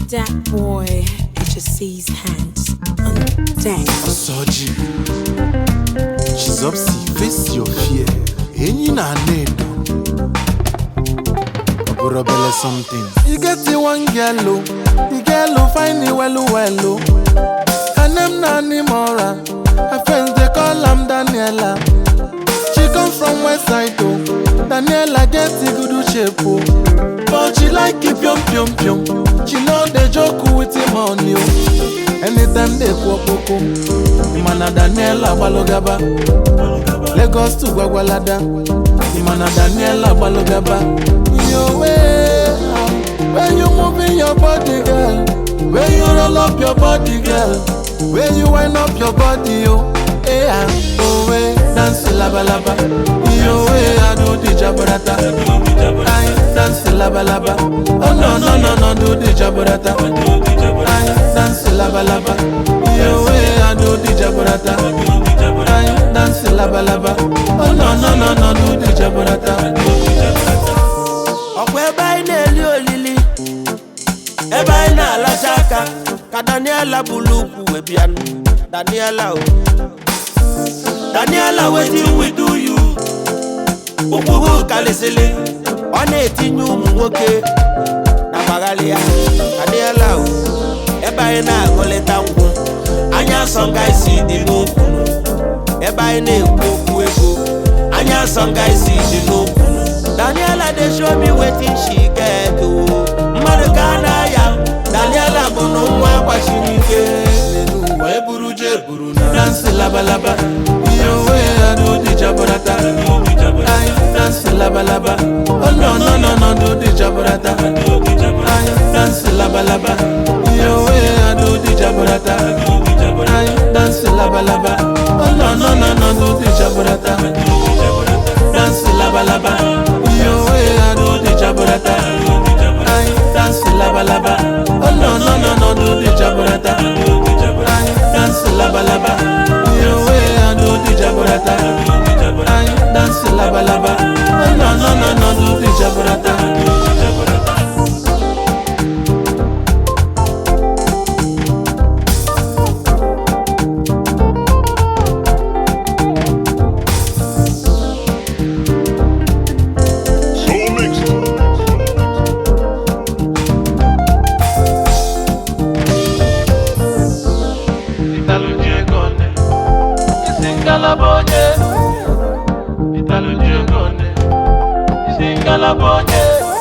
that boy HSC's hands on deck. Oseoji, Chizopsy, face your fear. ANI-EDO. Aburabele something. You get the one girl, the girl find it well. Her name Nani Mora. Her friends they call her Daniela. She come from West Side though. Daniela get the good shape oh. But she like it pium. She know they joke with him on you. Anytime they walk, Imana Daniela Balogaba. Lagos to Gwagwalada. Imana Daniela Balogaba. Your way, when you moving your body, girl. When you roll up your body, girl. When you wind up your body, oh. Yeah, oh way, dance laba. Your way, I do the JABRATA. I dance laba. Oh no, do the JABRATA. I dance laba. Your way, I do the JABRATA. I dance laba. Oh no, do the JABRATA. Okwe bay ne olili, e bay na la chaka, ka Daniela buluku we piano. Daniela wetin we do you? Ukugu kalesele, one etinyu mwoke na bagalia. Daniela e bay na goleta ngu, anya songa isi di nuku. E bay ne kuku ego, anya songa isi di nuku. Daniela they show me waiting she get to Marikana ya Daniela bono mwa kwa shinike Nenu wa buru na dance laba. Yo way I do the JABRATA. I dance laba. Oh no, do the JABRATA. I dance laba. Yo way I do the JABRATA. I dance laba. Oh no, do the JABRATA. Dance laba. Your way I do the JABRATA. I dance laba. Oh no, do the JABRATA. I dance laba. Your way I do the JABRATA. I dance laba. Oh no, do the JABRATA. Italo Diogone, Singala Bonye.